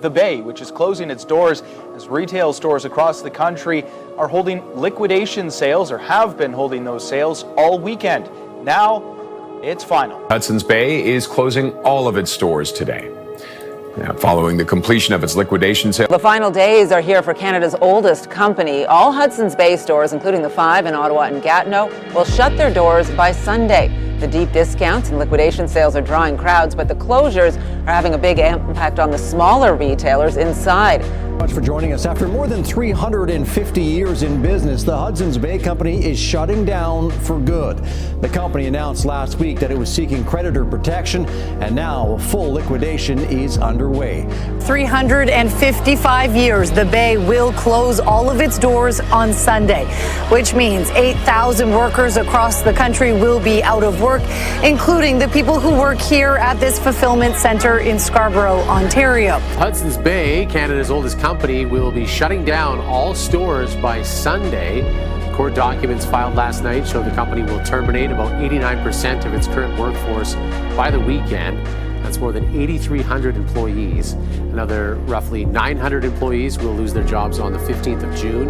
the Bay, which is closing its doors as retail stores across the country are holding liquidation sales, or have been holding those sales all weekend. Now it's final. Hudson's Bay is closing all of its stores today. Now, following the completion of its liquidation sale. The final days are here for Canada's oldest company. All Hudson's Bay stores, including the 5 in Ottawa and Gatineau, will shut their doors by Sunday. The deep discounts and liquidation sales are drawing crowds, but the closures are having a big impact on the smaller retailers inside. Much for joining us. After more than 350 years in business, the Hudson's Bay Company is shutting down for good. The company announced last week that it was seeking creditor protection, and now a full liquidation is underway. 355 years, the Bay will close all of its doors on Sunday, which means 8,000 workers across the country will be out of work, including the people who work here at this fulfillment center in Scarborough, Ontario. Hudson's Bay, Canada's oldest company, will be shutting down all stores by Sunday. Court documents filed last night show the company will terminate about 89% of its current workforce by the weekend. That's more than 8,300 employees. Another roughly 900 employees will lose their jobs on the 15th of June.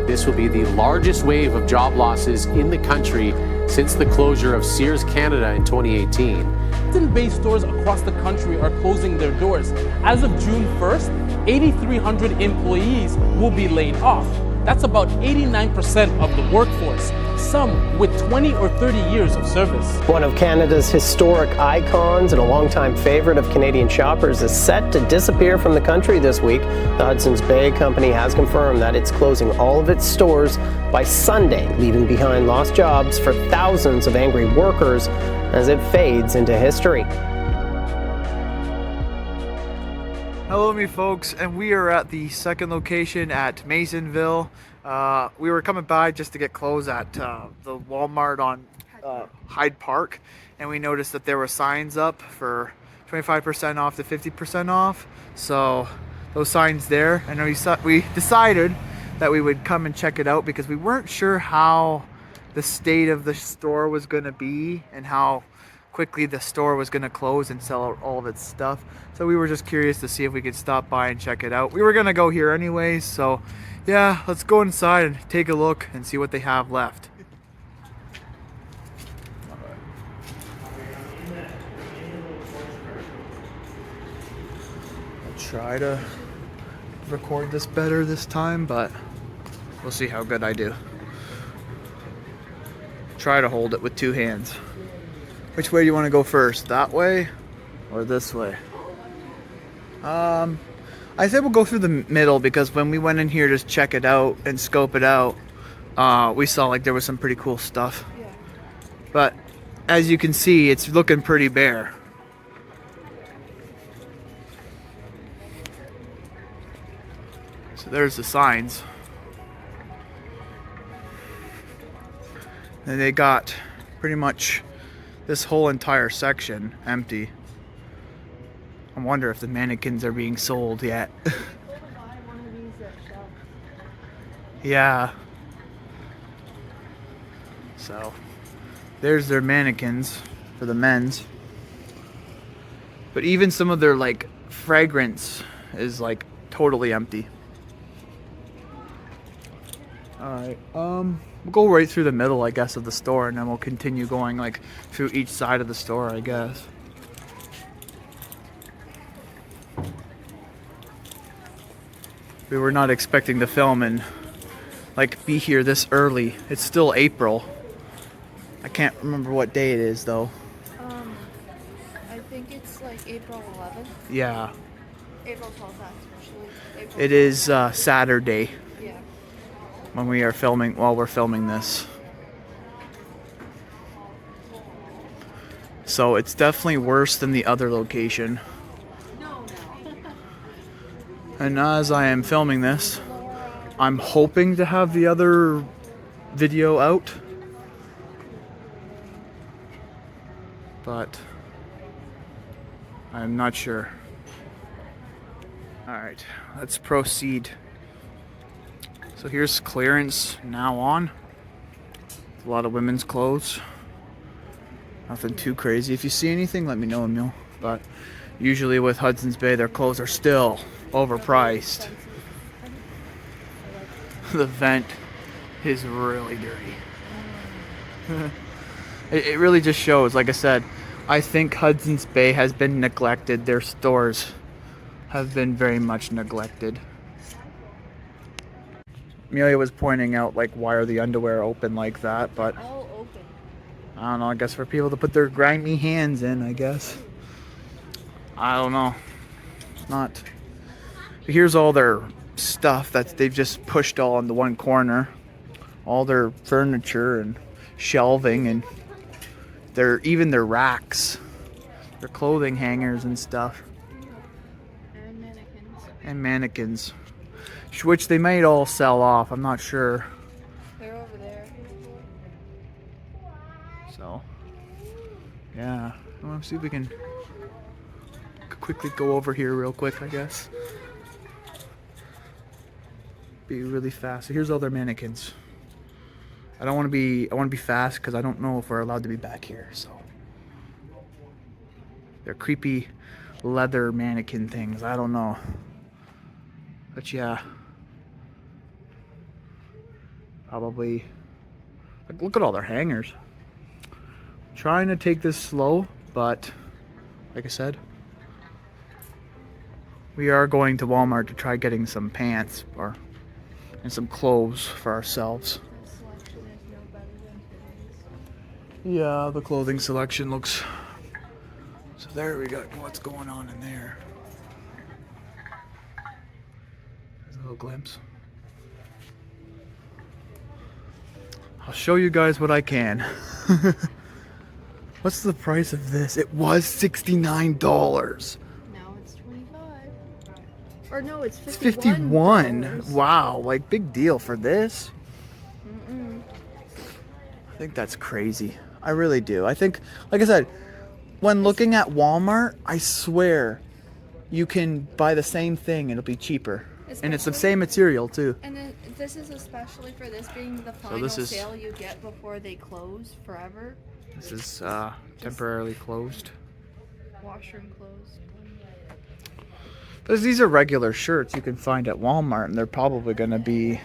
This will be the largest wave of job losses in the country since the closure of Sears Canada in 2018. Hudson Bay stores across the country are closing their doors. As of June 1st, 8,300 employees will be laid off. That's about 89% of the workforce, some with 20 or 30 years of service. One of Canada's historic icons and a longtime favorite of Canadian shoppers is set to disappear from the country this week. The Hudson's Bay Company has confirmed that it's closing all of its stores by Sunday, leaving behind lost jobs for thousands of angry workers as it fades into history. Hello, me folks, and we are at the second location at Masonville. We were coming by just to get clothes at the Walmart on Hyde Park, and we noticed that there were signs up for 25% off to 50% off. So those signs there, and we decided that we would come and check it out because we weren't sure how the state of the store was going to be and how quickly the store was going to close and sell out all of its stuff. So we were just curious to see if we could stop by and check it out. We were going to go here anyways, so yeah, let's go inside and take a look and see what they have left. I'll try to record this better this time, but we'll see how good I do. Try to hold it with two hands. Which way do you want to go first? That way or this way? I said we'll go through the middle because when we went in here to check it out and scope it out, we saw like there was some pretty cool stuff. Yeah. But as you can see, it's looking pretty bare. So there's the signs. And they got pretty much this whole entire section empty. I wonder if the mannequins are being sold yet. Yeah. So there's their mannequins for the men's. But even some of their like fragrance is like totally empty. Alright, we'll go right through the middle, I guess, of the store, and then we'll continue going like through each side of the store, I guess. We were not expecting to film and like be here this early. It's still April. I can't remember what day it is though. I think it's like April 11th. Yeah. April 12th actually. It is Saturday. Yeah. When we are filming, while we're filming this. So it's definitely worse than the other location. And as I am filming this, I'm hoping to have the other video out. But I'm not sure. Alright, let's proceed. So here's clearance now on. A lot of women's clothes. Nothing too crazy. If you see anything, let me know, Emil. But usually with Hudson's Bay, their clothes are still overpriced. The vent is really dirty. It really just shows, like I said, I think Hudson's Bay has been neglected. Their stores have been very much neglected. Amelia was pointing out, like, why are the underwear open like that, but All open. I don't know, I guess for people to put their grimy hands in, I guess. I don't know. It's not. Here's all their stuff that they've just pushed all in the one corner. All their furniture and shelving and even their racks. Their clothing hangers and stuff. And mannequins. And mannequins. Which they might all sell off, I'm not sure. They're over there. So, yeah. I want to see if we can quickly go over here real quick, I guess. Be really fast. So here's all their mannequins. I want to be fast because I don't know if we're allowed to be back here, so. They're creepy leather mannequin things. I don't know. But yeah. Probably. Like, look at all their hangers. Trying to take this slow, but like I said, we are going to Walmart to try getting some pants and some clothes for ourselves. Yeah, the clothing selection looks. So there we got what's going on in there. There's a little glimpse. I'll show you guys what I can. What's the price of this? It was $69. Now it's 25. Or no, it's $51. It's 51. Wow, like big deal for this. I think that's crazy. I really do. I think, like I said, when looking at Walmart, I swear you can buy the same thing and it'll be cheaper. And it's the same material too. And then this is especially for this being the final sale you get before they close forever. This is temporarily closed. Washroom closed. But these are regular shirts you can find at Walmart, and they're probably gonna be,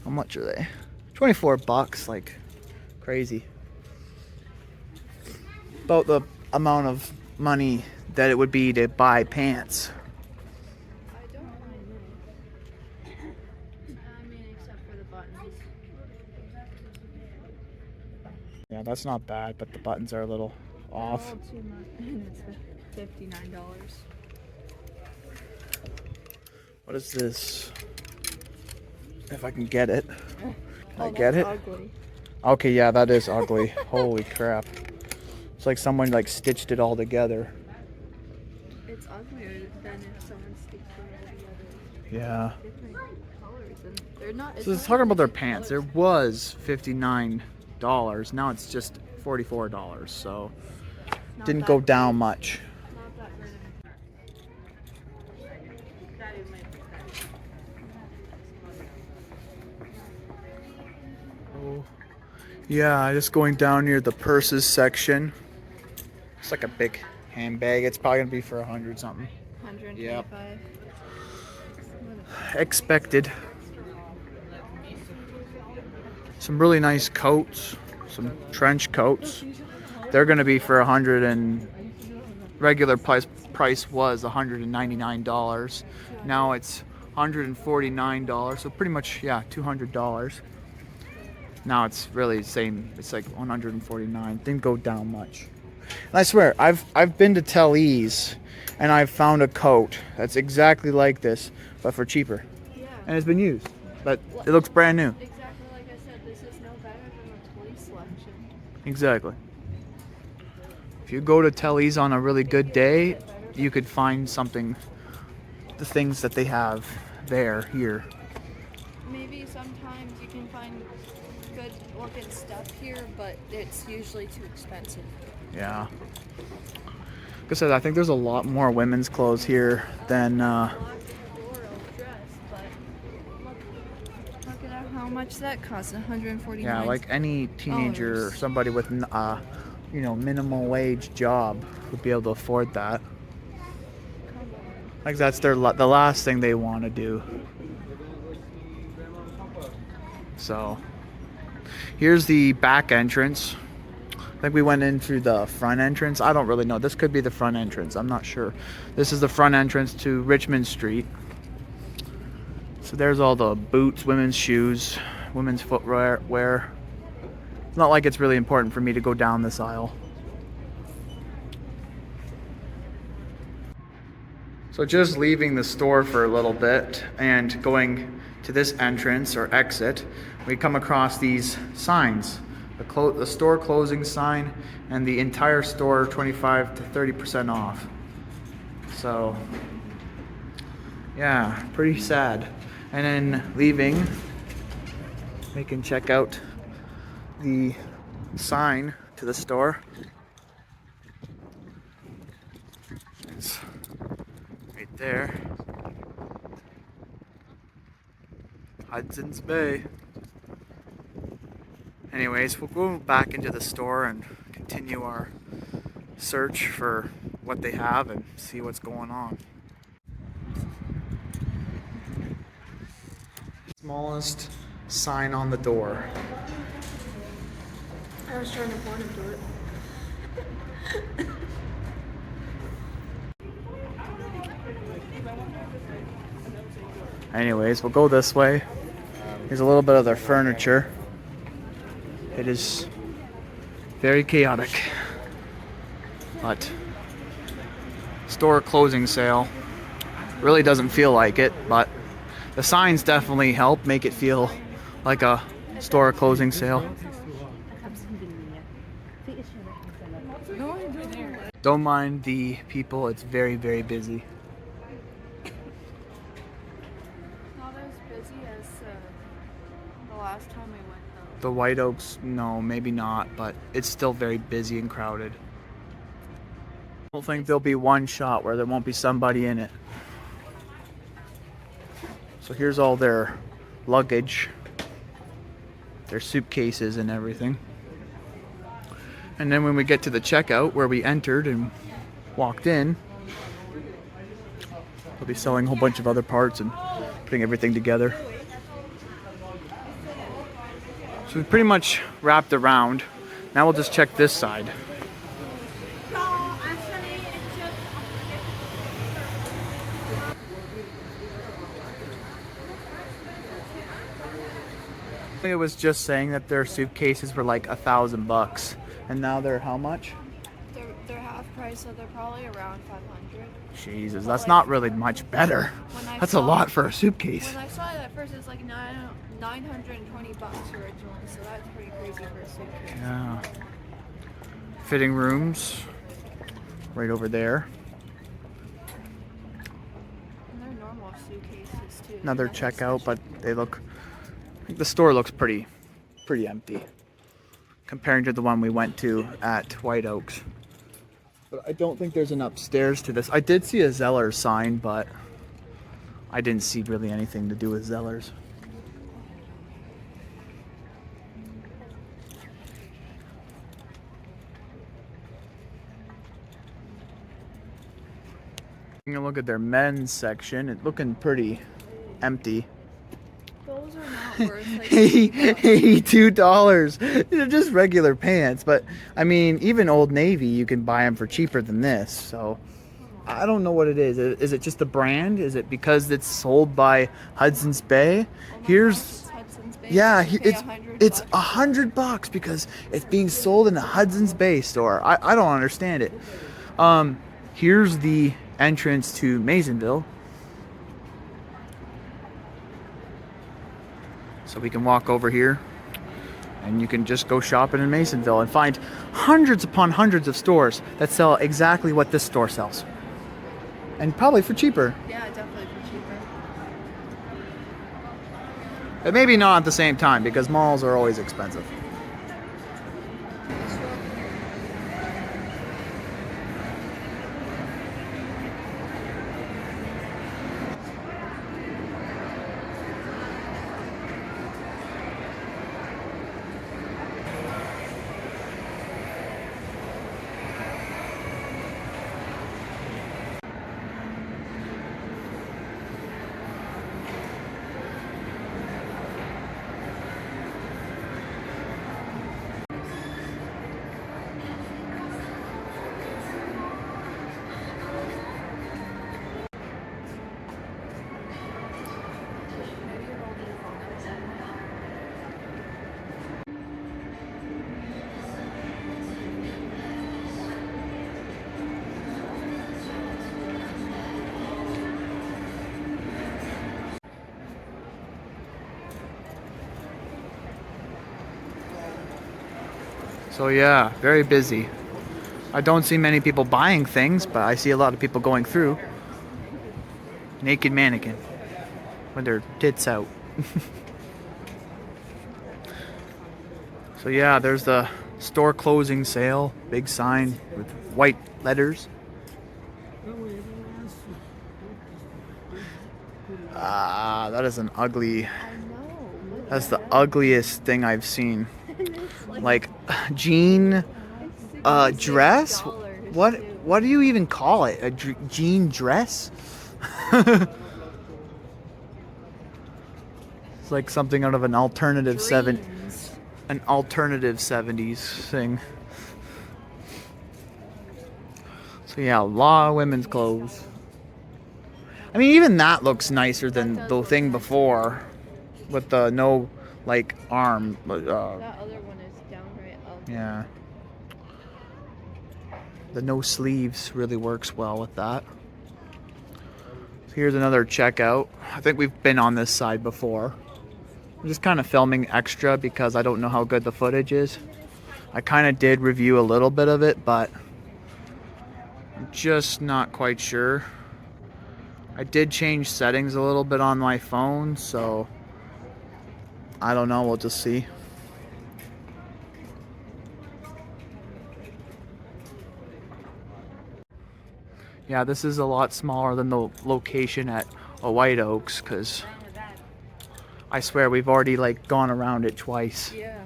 how much are they? $24, like crazy. About the amount of money that it would be to buy pants. I don't mind it. I mean, except for the buttons. Yeah, that's not bad, but the buttons are a little off. Too much. And it's $59. What is this? If I can get it. Can I Oh, get it? that's ugly. Okay, yeah, that is ugly. Holy crap. It's like someone like stitched it all together. It's uglier than if someone stitched it all together. Yeah. Different colors, and they're not. So it's talking about their pants. There was $59. Now it's just $44. So didn't go down much. Not that good. That is my Oh. Yeah, just going down near the purses section. It's like a big handbag. It's probably gonna be for 100 something. 125. Expected. Some really nice coats, some trench coats. They're gonna be for 100, and regular price was $199. Now it's $149. So pretty much, yeah, $200. Now it's really the same. It's like $149. Didn't go down much. And I swear, I've been to Telly's and I've found a coat that's exactly like this, but for cheaper. Yeah. And it's been used, but it looks brand new. Exactly like I said, this is no better than a toy selection. Exactly. If you go to Telly's on a really good day, you could find something, the things that they have here. Maybe sometimes you can find good looking stuff here, but it's usually too expensive. Yeah. Like I said, I think there's a lot more women's clothes here than. Black floral dress, but look at how much that costs. $149. Yeah, like any teenager or somebody with minimal wage job would be able to afford that. Like that's the last thing they want to do. So here's the back entrance. I think we went in through the front entrance. I don't really know. This could be the front entrance. I'm not sure. This is the front entrance to Richmond Street. So there's all the boots, women's shoes, women's footwear. It's not like it's really important for me to go down this aisle. So just leaving the store for a little bit and going to this entrance or exit, we come across these signs. The store closing sign and the entire store 25 to 30% off. So yeah, pretty sad. And then leaving, we can check out the sign to the store. It's right there. Hudson's Bay. Anyways, we'll go back into the store and continue our search for what they have and see what's going on. Smallest sign on the door. I was trying to point him to it. Anyways, we'll go this way. Here's a little bit of their furniture. It is very chaotic, but store closing sale really doesn't feel like it, but the signs definitely help make it feel like a store closing sale. Don't mind the people, it's very, very busy. Not as busy as the last time we went though. The White Oaks, no, maybe not, but it's still very busy and crowded. I don't think there'll be one shot where there won't be somebody in it. So here's all their luggage, their suitcases and everything. And then when we get to the checkout where we entered and walked in, they'll be selling a whole bunch of other parts and putting everything together. So we pretty much wrapped around. Now we'll just check this side. It was just saying that their suitcases were like $1,000, and now they're how much? They're half price, so they're probably around 500. Jesus, that's not really much better. That's a lot for a suitcase. When I saw it at first, it was like $920 originally, so that's pretty crazy for a suitcase. Yeah. Fitting rooms, right over there. And they're normal suitcases too. Another checkout, but they look. I think the store looks pretty empty compared to the one we went to at White Oaks. But I don't think there's an upstairs to this. I did see a Zellers sign, but I didn't see really anything to do with Zellers. Taking a look at their men's section, it's looking pretty empty. Those are not worth like $82. They're just regular pants, but I mean, even Old Navy, you can buy them for cheaper than this. So I don't know what it is. Is it just the brand? Is it because it's sold by Hudson's Bay? Here's, Hudson's Bay. yeah, it's $100 $100 because it's being sold in a Hudson's Bay store. I don't understand it. Here's the entrance to Masonville. So we can walk over here and you can just go shopping in Masonville and find hundreds upon hundreds of stores that sell exactly what this store sells. And probably for cheaper. Yeah, definitely for cheaper. But maybe not at the same time because malls are always expensive. So yeah, very busy. I don't see many people buying things, but I see a lot of people going through. Naked mannequin with their tits out. So yeah, there's the store closing sale, big sign with white letters. Ah, that is an ugly. That's the ugliest thing I've seen. Like jean dress? What do you even call it? A jean dress? It's like something out of an alternative an alternative 70s thing. So yeah, a lot of women's clothes. I mean, even that looks nicer than the thing before, with the no like arm. That other one is downright ugly. Yeah. The no sleeves really works well with that. So here's another checkout. I think we've been on this side before. I'm just kind of filming extra because I don't know how good the footage is. I kind of did review a little bit of it, but I'm just not quite sure. I did change settings a little bit on my phone, so I don't know, we'll just see. Yeah, this is a lot smaller than the location at White Oaks, because I swear we've already like gone around it twice. Yeah.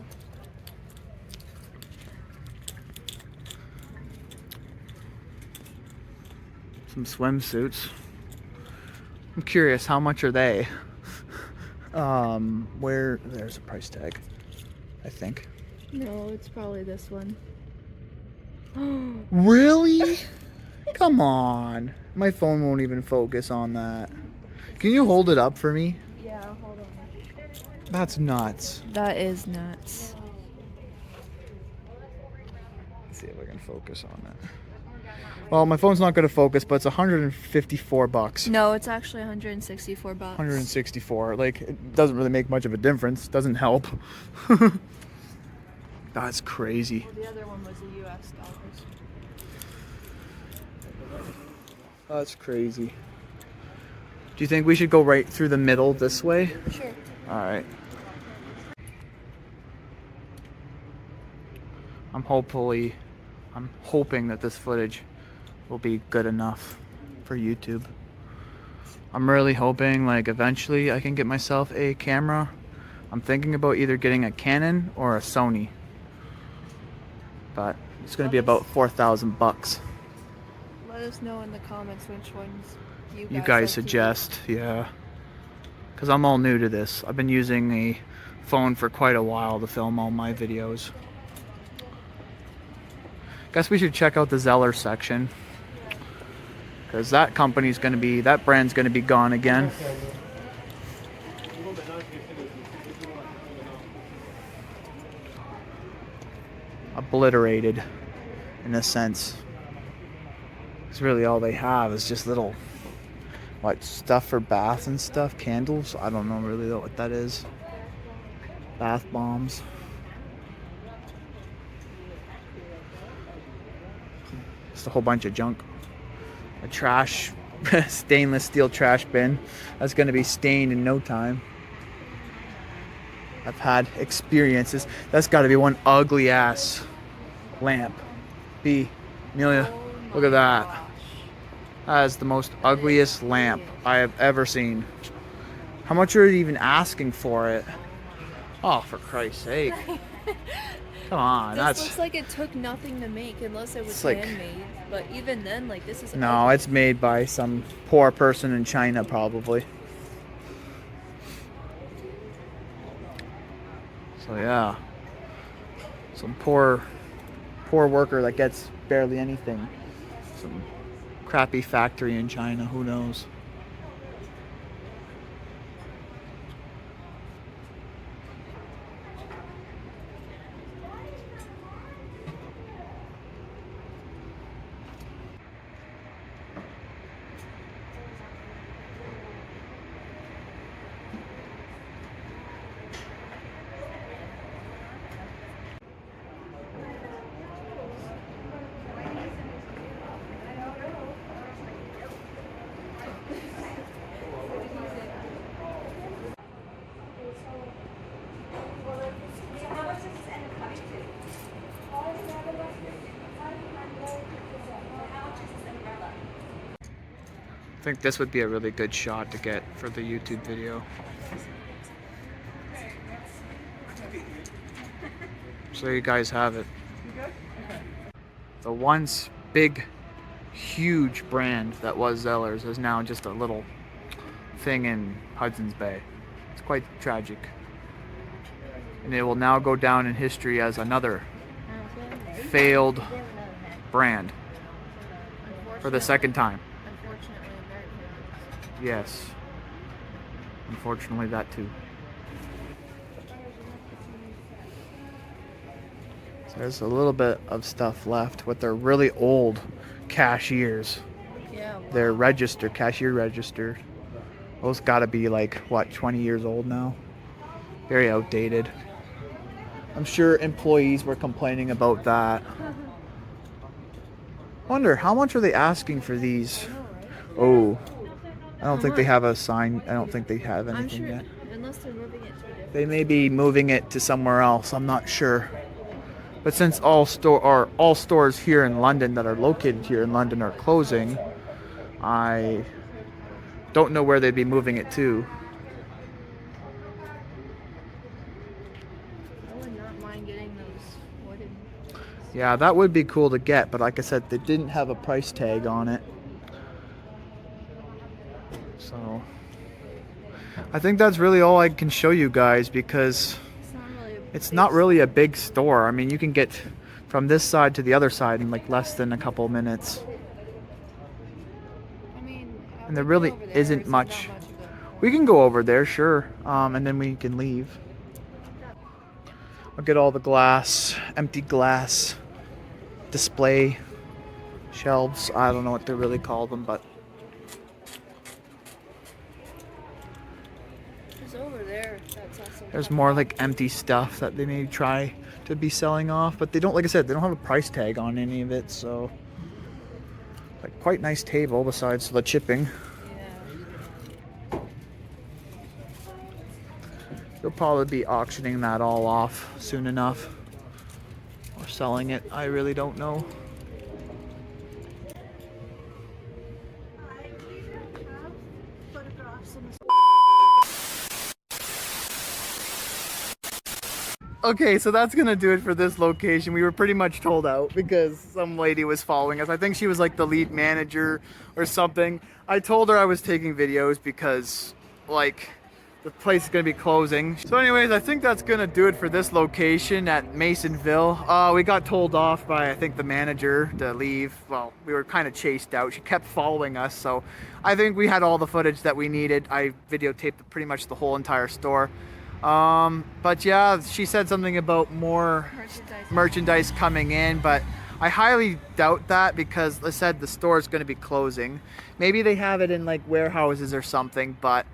Some swimsuits. I'm curious, how much are they? There's a price tag, I think. No, it's probably this one. Really? Come on. My phone won't even focus on that. Can you hold it up for me? Yeah, hold on. That's nuts. That is nuts. Let's see if I can focus on it. Well, my phone's not going to focus, but it's 154 bucks. No, it's actually 164 bucks. 164. Like, it doesn't really make much of a difference. Doesn't help. That's crazy. Well, the other one was the US dollars. That's crazy. Do you think we should go right through the middle this way? Sure. All right. I'm hoping that this footage will be good enough for YouTube. I'm really hoping like eventually I can get myself a camera. I'm thinking about either getting a Canon or a Sony. But it's going to be about 4,000 bucks. Let us know in the comments which ones You guys suggest, yeah. Because I'm all new to this. I've been using a phone for quite a while to film all my videos. Guess we should check out the Zeller section. Because that brand's going to be gone again. Obliterated, in a sense. It's really all they have is just little, stuff for baths and stuff, candles. I don't know really what that is. Bath bombs. Just a whole bunch of junk. A trash, stainless steel trash bin. That's going to be stained in no time. I've had experiences. That's got to be one ugly ass lamp. Amelia, look at that. That is the most ugliest lamp I have ever seen. How much are you even asking for it? Oh, for Christ's sake. Come on. This looks like it took nothing to make unless it was handmade. But even then, like, this is... No, it's made by some poor person in China, probably. So, yeah. Some poor worker that gets barely anything. Some crappy factory in China, who knows? think this would be a really good shot to get for the YouTube video. So you guys have it. The once big, huge brand that was Zellers is now just a little thing in Hudson's Bay. It's quite tragic. And it will now go down in history as another failed brand for the second time. Yes. Unfortunately, that too. So there's a little bit of stuff left with their really old cashiers. Yeah. Their cashier registered. Those gotta be like, what, 20 years old now? Very outdated. I'm sure employees were complaining about that. Wonder, how much are they asking for these? Oh, I don't think they have a sign. I don't think they have anything yet. Unless they're moving it to a different. They may be moving it to somewhere else. I'm not sure. But since all stores here in London that are located here in London are closing, I don't know where they'd be moving it to. I would not mind getting those wooden. Yeah, that would be cool to get, but like I said, they didn't have a price tag on it. So I think that's really all I can show you guys, because it's not really a big store. I mean, you can get from this side to the other side in like less than a couple minutes. And there really isn't much. We can go over there, sure, and then we can leave. I'll get all the glass, empty glass display shelves. I don't know what they really call them, but Over there, that's also there's more like empty stuff that they may try to be selling off, but they don't, like I said, they don't have a price tag on any of it. So like, quite nice table besides the chipping. They'll probably be auctioning that all off soon enough, or selling it. I really don't know. Okay, so that's gonna do it for this location. We were pretty much told out because some lady was following us. I think she was like the lead manager or something. I told her I was taking videos because like the place is gonna be closing. So anyways, I think that's gonna do it for this location at Masonville. We got told off by, I think, the manager to leave. Well, we were kind of chased out. She kept following us, so I think we had all the footage that we needed. I videotaped pretty much the whole entire store. But yeah, she said something about more merchandise coming in, but I highly doubt that because they said the store is going to be closing. Maybe they have it in like warehouses or something, but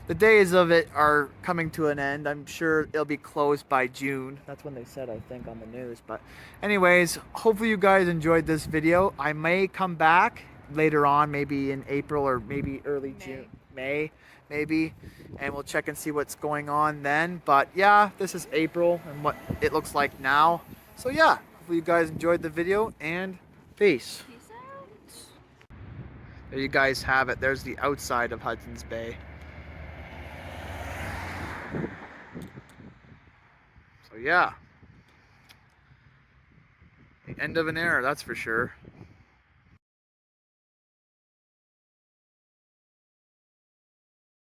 the days of it are coming to an end. I'm sure it'll be closed by June. That's when they said, I think, on the news. But anyways, hopefully you guys enjoyed this video. I may come back later on, maybe in April or maybe early June, May maybe, and we'll check and see what's going on then. But yeah, this is April and what it looks like now. So yeah, hopefully you guys enjoyed the video, and peace. Peace out. There you guys have it. There's the outside of Hudson's Bay. So yeah, the end of an era, that's for sure.